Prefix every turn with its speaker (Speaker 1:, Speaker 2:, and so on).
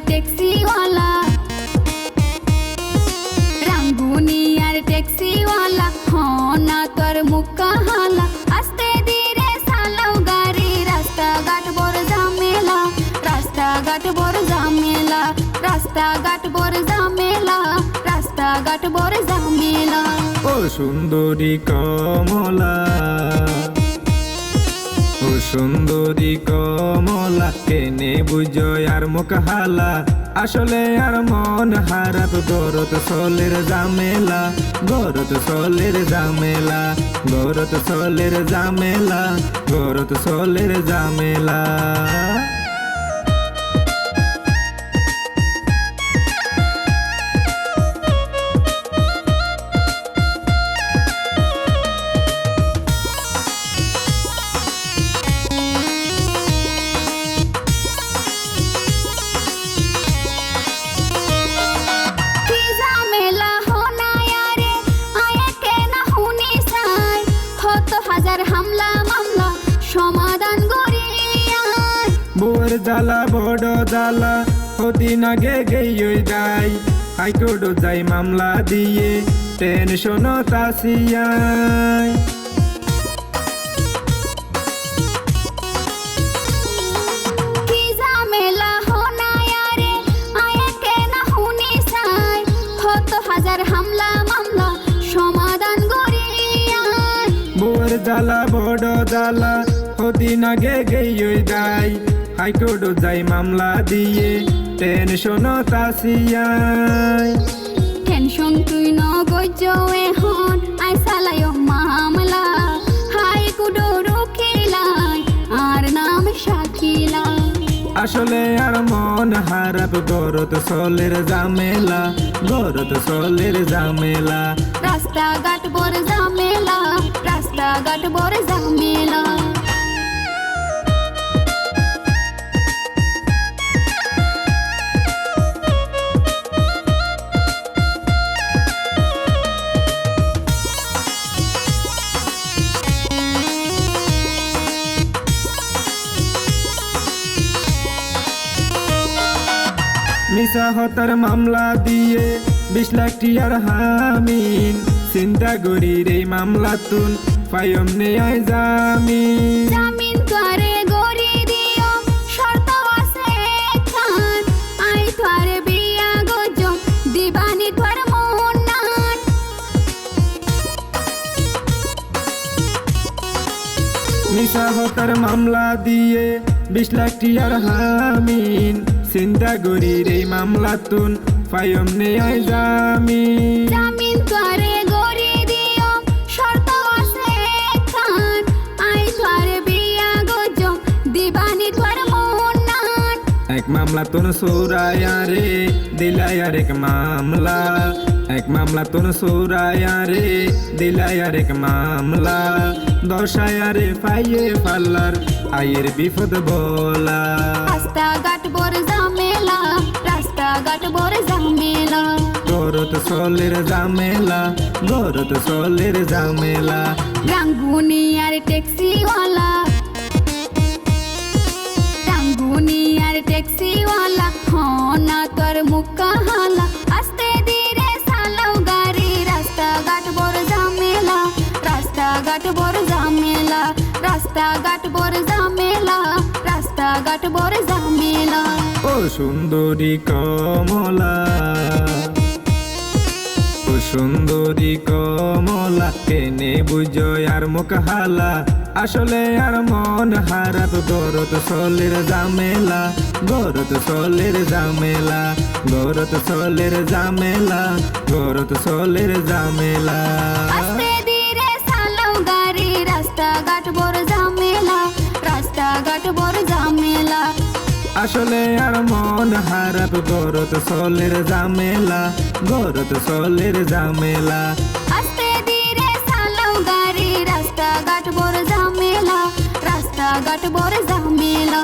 Speaker 1: ট্যাক্সিওয়ালা, রাঙ্গুনিয়ার ট্যাক্সিওয়ালা, হনা তোর মুখ কাহালা, আস্তে ধীরে চালাও গাড়ি, রাস্তাঘাট বড় ঝামেলা, রাস্তাঘাট বড় ঝামেলা, রাস্তাঘাট বড় ঝামেলা, রাস্তাঘাট বড় ঝামেলা।
Speaker 2: ও সুন্দরী কমলা, ও সুন্দরী কমলা, কেনে বুঝো আর মুখ হালা, আসলে আর মন হারাপ, গরত সলের ঝামেলা, গরত সলের ঝামেলা, গরত সলের ঝামেলা, গরত সলের ঝামেলা। বউয়ের জ্বালা বড় জ্বালা, কদিন আগে গেই যাই, হাইকোর্ট যাই মামলা দিয়ে, টেনশন তাসিয়াই। বউয়ের জ্বালা বড় জ্বালা, কদিন আগে গেই যাই, হাইকোর্ট যাই মামলা দিয়ে, টেনশন তাসিয়াই।
Speaker 1: টেনশন তুই ন গজ্জ এখন, আই চালাই মামলা, হাইকোর্ট রুখিলাই আর নাম শাকিলা।
Speaker 2: আসলে আর মন হারাপ, গরত সলের ঝামেলা, গরত সলের ঝামেলা,
Speaker 1: রাস্তাঘাট বড় ঝামেলা, রাস্তাঘাট বড় ঝামেলা।
Speaker 2: মিশা হতার মামলা দিয়ে 20 লাখ টিয়ার হামিন, চিন্তা করি রে মামলা তুন পাইম নেয় জামিন।
Speaker 1: জামিন তোরে গরি দিও, শর্ত আছে খান, আই তোরে বিয়া গজম দিবানি তোর মনান।
Speaker 2: মিশা হতার মামলা দিয়ে 20 লাখ টিয়ার হামিন, চিন্তা করি রে মামলা তুন পাইম নেয় জামিন।
Speaker 1: জামিন তোরে গরি দিও, শর্ত আছে খান, আই তোরে বিয়া গজম দিবানি তোর মনান।
Speaker 2: এক মামলা তুন সৌরায়া রে দিলাই আর এক মামলা, এক মামলা তুন সৌরায়া রে দিলাই আর এক মামলা, দশায়া রে পাইয়ে পাল্লার আয়ের বিপদ বলা।
Speaker 1: রাস্তাঘাট বড় ঝামেলা, রাস্তাঘাট বড় ঝামেলা,
Speaker 2: গরত সলের ঝামেলা, গরত সলের ঝামেলা।
Speaker 1: রাঙ্গুনিয়ার ট্যাক্সিওয়ালা, রাঙ্গুনিয়ার ট্যাক্সিওয়ালা, হনা তোর মুখ কাহালা, আস্তে ধীরে চালাও গাড়ি, রাস্তাঘাট বড় ঝামেলা, রাস্তাঘাট বড় ঝামেলা, রাস্তাঘাট বড় ঝামেলা, রাস্তাঘাট বড় ঝামেলা।
Speaker 2: ও সুন্দরী কমলা, ও সুন্দরী কমলা, কেনে বুঝো আর মুখ হালা, আসলে আর মন হারাপ, গরত সলের ঝামেলা, গরত সলের ঝামেলা, গরত সলের ঝামেলা, গরত সলের ঝামেলা।
Speaker 1: আস্তে ধীরে চালাও গাড়ি, রাস্তাঘাট বড় ঝামেলা, রাস্তাঘাট বড় ঝামেলা।
Speaker 2: আসলে আর মন হারাপ, গরত সলের ঝামেলা, গরত সলের ঝামেলা।
Speaker 1: আস্তে ধীরে চালাও গাড়ি, রাস্তাঘাট বড় ঝামেলা, রাস্তাঘাট বড় ঝামেলা।